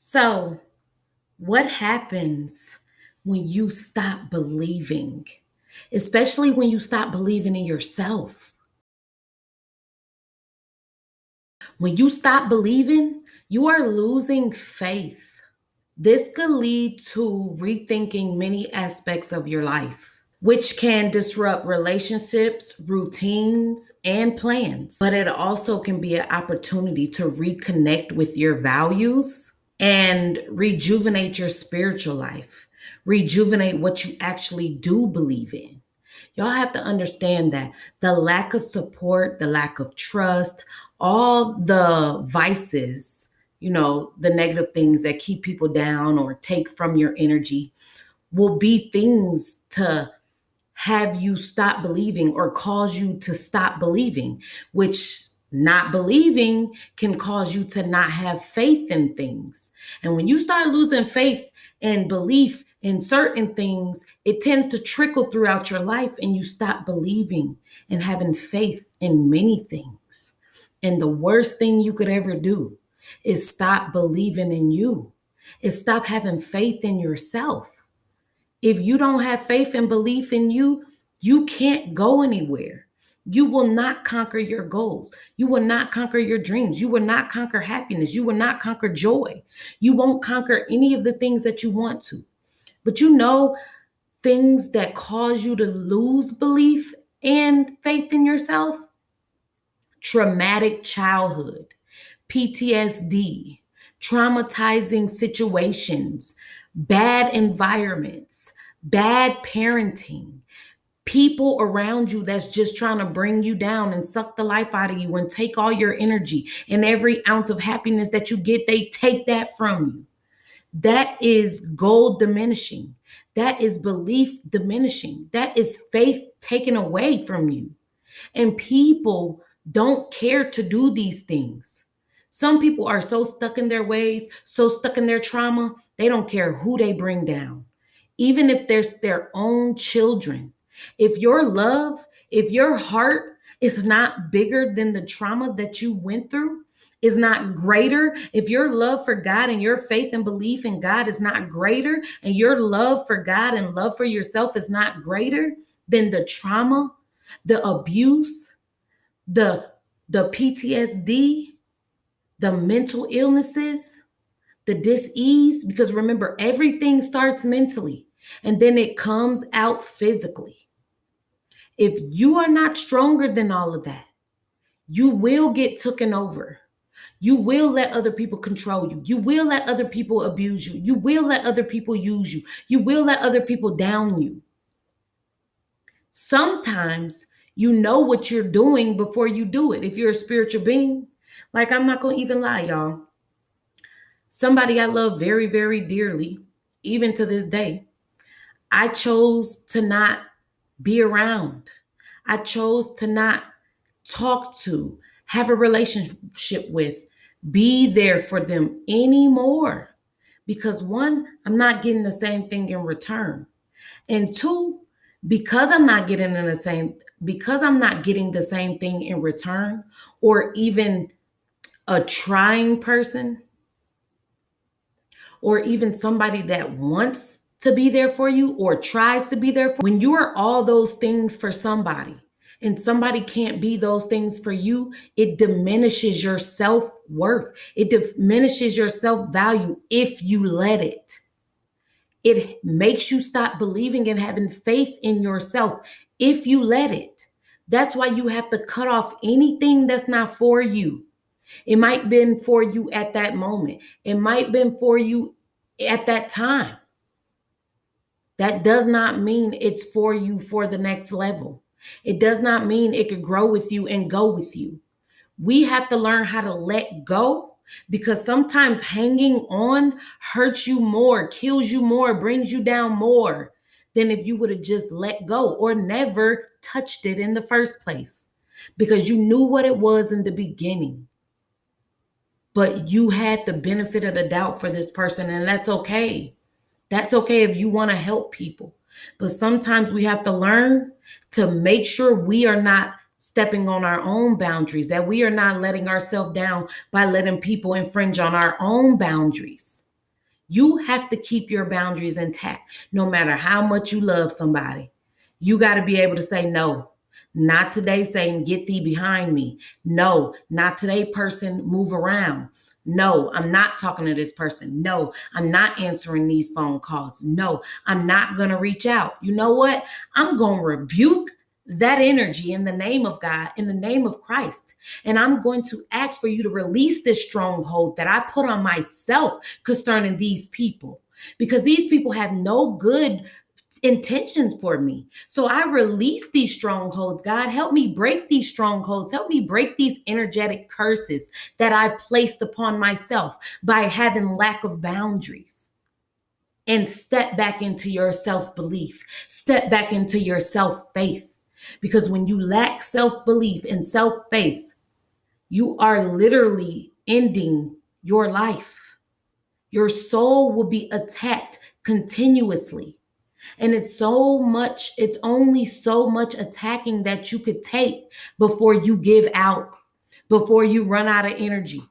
So, what happens when you stop believing, especially when you stop believing in yourself? When you stop believing, you are losing faith. This could lead to rethinking many aspects of your life, which can disrupt relationships, routines, and plans. But it also can be an opportunity to reconnect with your values and rejuvenate your spiritual life, rejuvenate what you actually do believe in. Y'all have to understand that the lack of support, the lack of trust, all the vices, the negative things that keep people down or take from your energy will be things to have you stop believing or cause you to stop believing, which not believing can cause you to not have faith in things. And when you start losing faith and belief in certain things, it tends to trickle throughout your life and you stop believing and having faith in many things. And the worst thing you could ever do is stop believing in you, is stop having faith in yourself. If you don't have faith and belief in you, you can't go anywhere. You will not conquer your goals. You will not conquer your dreams. You will not conquer happiness. You will not conquer joy. You won't conquer any of the things that you want to. But things that cause you to lose belief and faith in yourself: traumatic childhood, PTSD, traumatizing situations, bad environments, bad parenting, people around you that's just trying to bring you down and suck the life out of you and take all your energy, and every ounce of happiness that you get, they take that from you. That is goal diminishing. That is belief diminishing. That is faith taken away from you. And people don't care to do these things. Some people are so stuck in their ways, so stuck in their trauma, they don't care who they bring down. Even if there's their own children. If your heart is not bigger than the trauma that you went through, is not greater, if your love for God and your faith and belief in God is not greater, and your love for God and love for yourself is not greater than the trauma, the abuse, the PTSD, the mental illnesses, the dis-ease, because remember, everything starts mentally and then it comes out physically. If you are not stronger than all of that, you will get taken over. You will let other people control you. You will let other people abuse you. You will let other people use you. You will let other people down you. Sometimes you know what you're doing before you do it. If you're a spiritual being, like, I'm not going to even lie, y'all. Somebody I love very, very dearly, even to this day, I chose to not be around. I chose to not talk to, have a relationship with, be there for them anymore. Because one, I'm not getting the same thing in return. And two, because I'm not getting the same thing in return, or even a trying person, or even somebody that wants to be there for you or tries to be there for you. When you are all those things for somebody and somebody can't be those things for you, it diminishes your self-worth. It diminishes your self-value if you let it. It makes you stop believing and having faith in yourself if you let it. That's why you have to cut off anything that's not for you. It might have been for you at that moment. It might have been for you at that time. That does not mean it's for you for the next level. It does not mean it could grow with you and go with you. We have to learn how to let go, because sometimes hanging on hurts you more, kills you more, brings you down more than if you would have just let go or never touched it in the first place, because you knew what it was in the beginning. But you had the benefit of the doubt for this person, and that's okay. That's okay if you want to help people. But sometimes we have to learn to make sure we are not stepping on our own boundaries, that we are not letting ourselves down by letting people infringe on our own boundaries. You have to keep your boundaries intact no matter how much you love somebody. You got to be able to say no. Not today, Satan, get thee behind me. No, not today, person, move around. No, I'm not talking to this person. No, I'm not answering these phone calls. No, I'm not going to reach out. You know what? I'm going to rebuke that energy in the name of God, in the name of Christ. And I'm going to ask for you to release this stronghold that I put on myself concerning these people, because these people have no good intentions for me. So I release these strongholds. God, help me break these strongholds. Help me break these energetic curses that I placed upon myself by having lack of boundaries. And step back into your self-belief. Step back into your self-faith. Because when you lack self-belief and self-faith, you are literally ending your life. Your soul will be attacked continuously. And it's only so much attacking that you could take before you give out, before you run out of energy.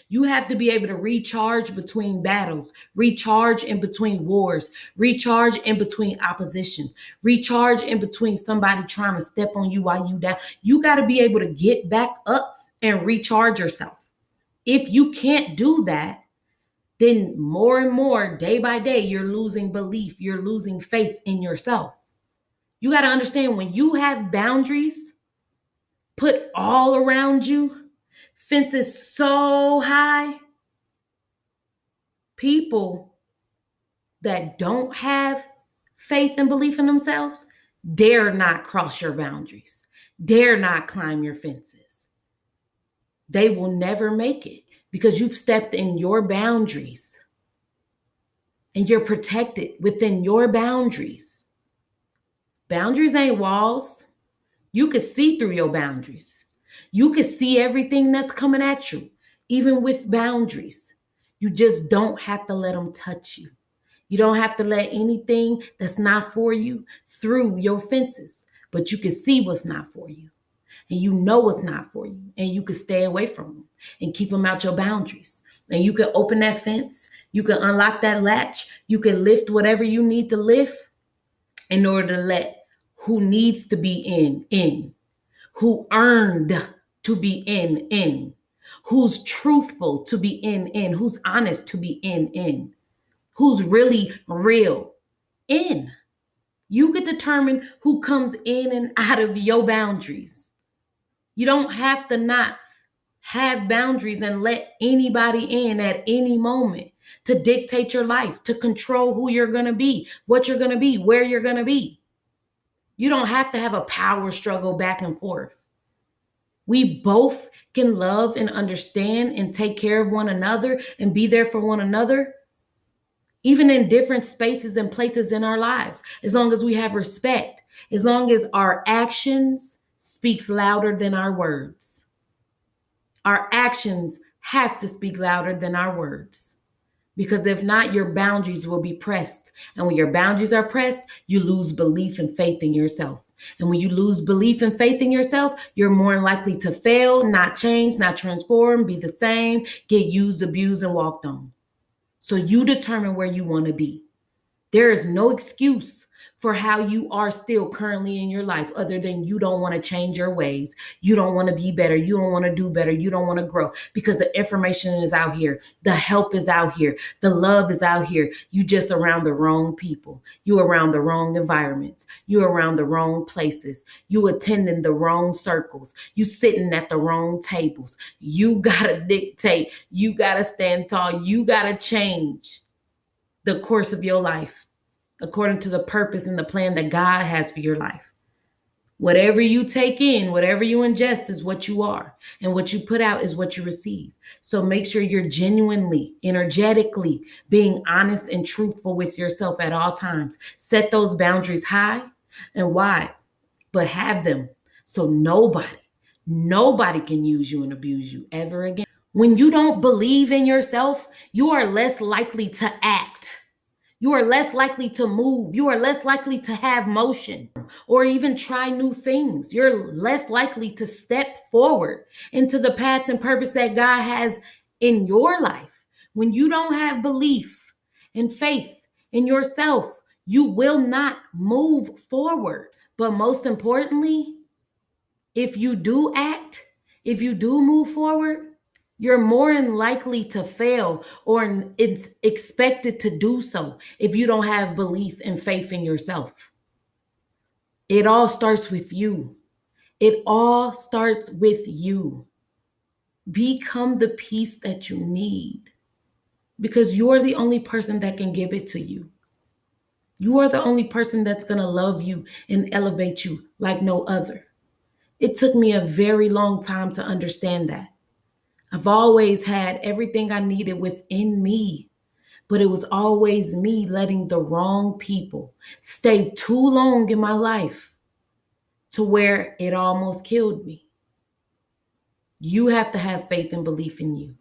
You have to be able to recharge between battles, recharge in between wars, recharge in between opposition, recharge in between somebody trying to step on you while you down. You got to be able to get back up and recharge yourself. If you can't do that, then more and more, day by day, you're losing belief. You're losing faith in yourself. You got to understand, when you have boundaries put all around you, fences so high, people that don't have faith and belief in themselves dare not cross your boundaries, dare not climb your fences. They will never make it because you've stepped in your boundaries and you're protected within your boundaries. Boundaries ain't walls. You can see through your boundaries. You can see everything that's coming at you, even with boundaries. You just don't have to let them touch you. You don't have to let anything that's not for you through your fences, but you can see what's not for you. And you know what's not for you. And you can stay away from them and keep them out your boundaries. And you can open that fence. You can unlock that latch. You can lift whatever you need to lift in order to let who needs to be in, who earned to be in, who's truthful to be in, who's honest to be in, who's really real in. You could determine who comes in and out of your boundaries. You don't have to not have boundaries and let anybody in at any moment to dictate your life, to control who you're going to be, what you're going to be, where you're going to be. You don't have to have a power struggle back and forth. We both can love and understand and take care of one another and be there for one another, even in different spaces and places in our lives, as long as we have respect, as long as our actions speaks louder than our words. Our actions have to speak louder than our words. Because if not, your boundaries will be pressed. And when your boundaries are pressed, you lose belief and faith in yourself. And when you lose belief and faith in yourself, you're more likely to fail, not change, not transform, be the same, get used, abused, and walked on. So you determine where you want to be. There is no excuse for how you are still currently in your life other than you don't want to change your ways. You don't want to be better. You don't want to do better. You don't want to grow because the information is out here. The help is out here. The love is out here. You just around the wrong people. You around the wrong environments. You around the wrong places. You attending the wrong circles. You sitting at the wrong tables. You got to dictate. You got to stand tall. You got to change the course of your life according to the purpose and the plan that God has for your life. Whatever you take in, whatever you ingest is what you are. And what you put out is what you receive. So make sure you're genuinely, energetically being honest and truthful with yourself at all times. Set those boundaries high and wide, but have them so nobody can use you and abuse you ever again. When you don't believe in yourself, you are less likely to act. You are less likely to move. You are less likely to have motion or even try new things. You're less likely to step forward into the path and purpose that God has in your life. When you don't have belief and faith in yourself, you will not move forward. But most importantly, if you do act, if you do move forward, you're more than likely to fail, or it's expected to do so if you don't have belief and faith in yourself. It all starts with you. It all starts with you. Become the peace that you need, because you're the only person that can give it to you. You are the only person that's going to love you and elevate you like no other. It took me a very long time to understand that. I've always had everything I needed within me, but it was always me letting the wrong people stay too long in my life to where it almost killed me. You have to have faith and belief in you.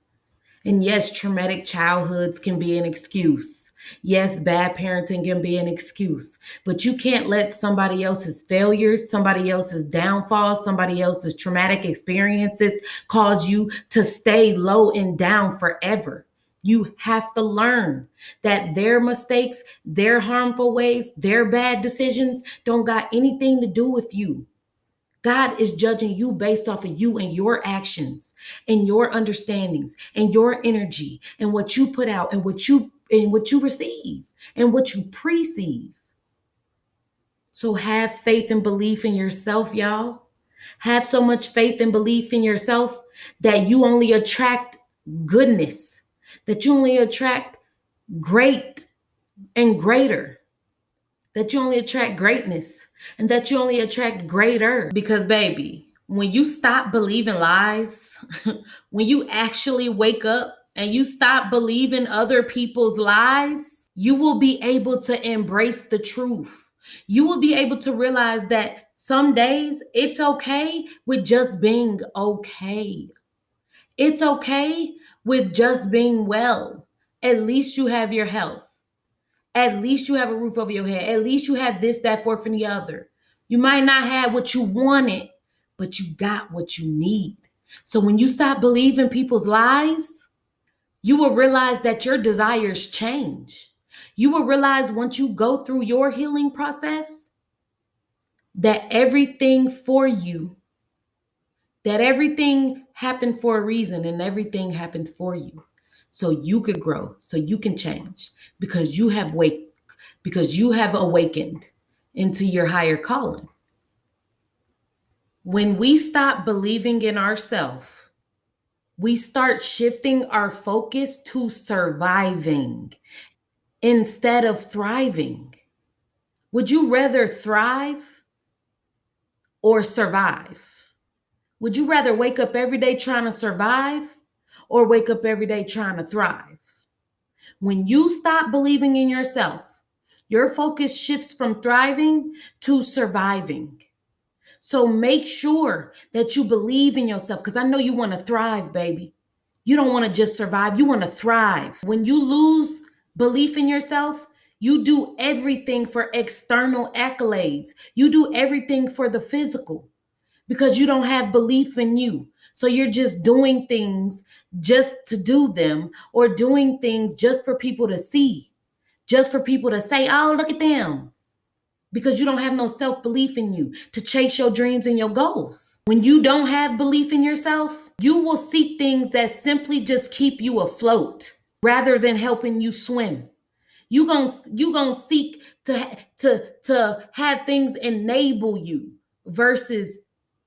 And yes, traumatic childhoods can be an excuse. Yes, bad parenting can be an excuse, but you can't let somebody else's failures, somebody else's downfalls, somebody else's traumatic experiences cause you to stay low and down forever. You have to learn that their mistakes, their harmful ways, their bad decisions don't got anything to do with you. God is judging you based off of you and your actions and your understandings and your energy and what you put out and what you receive and what you perceive. So have faith and belief in yourself, y'all. Have so much faith and belief in yourself that you only attract goodness, that you only attract great and greater, that you only attract greatness, and that you only attract greater. Because baby, when you stop believing lies, when you actually wake up and you stop believing other people's lies, you will be able to embrace the truth. You will be able to realize that some days it's okay with just being okay. It's okay with just being well. At least you have your health. At least you have a roof over your head. At least you have this, that, fourth, and the other. You might not have what you wanted, but you got what you need. So when you stop believing people's lies, you will realize that your desires change. You will realize once you go through your healing process that everything for you, that everything happened for a reason and everything happened for you. So you could grow, so you can change, because you have awakened into your higher calling. When we stop believing in ourselves, we start shifting our focus to surviving instead of thriving. Would you rather thrive or survive? Would you rather wake up every day trying to survive or wake up every day trying to thrive? When you stop believing in yourself, your focus shifts from thriving to surviving. So make sure that you believe in yourself, because I know you want to thrive, baby. You don't want to just survive. You want to thrive. When you lose belief in yourself, you do everything for external accolades. You do everything for the physical because you don't have belief in you. So you're just doing things just to do them, or doing things just for people to see, just for people to say, oh, look at them. Because you don't have no self-belief in you to chase your dreams and your goals. When you don't have belief in yourself, you will seek things that simply just keep you afloat rather than helping you swim. You gonna seek to have things enable you versus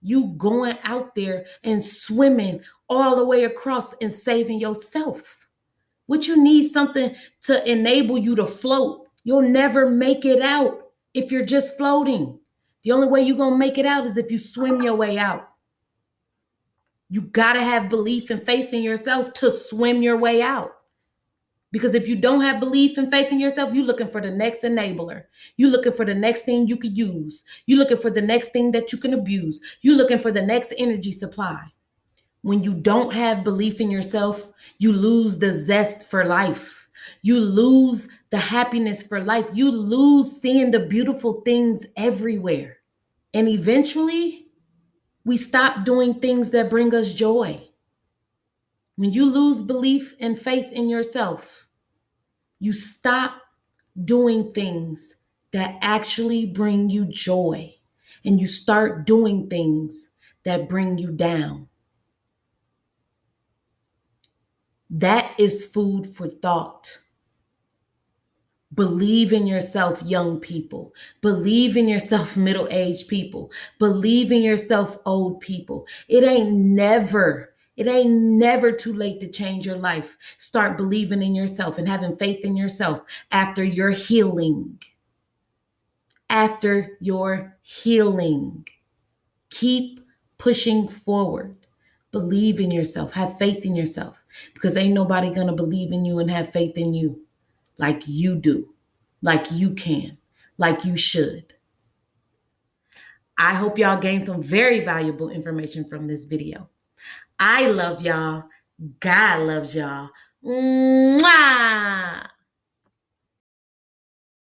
you going out there and swimming all the way across and saving yourself. What you need something to enable you to float. You'll never make it out if you're just floating. The only way you're going to make it out is if you swim your way out. You got to have belief and faith in yourself to swim your way out. Because if you don't have belief and faith in yourself, you're looking for the next enabler. You're looking for the next thing you could use. You're looking for the next thing that you can abuse. You're looking for the next energy supply. When you don't have belief in yourself, you lose the zest for life. You lose the happiness for life. You lose seeing the beautiful things everywhere. And eventually, we stop doing things that bring us joy. When you lose belief and faith in yourself, You stop doing things that actually bring you joy, and you start doing things that bring you down. That is food for thought. Believe in yourself, young people. Believe in yourself, middle-aged people. Believe in yourself, old people. It ain't never too late to change your life. Start believing in yourself and having faith in yourself after your healing. After your healing. Keep pushing forward. Believe in yourself. Have faith in yourself, because ain't nobody gonna believe in you and have faith in you like you do, like you can, like you should. I hope y'all gained some very valuable information from this video. I love y'all. God loves y'all. Mwah!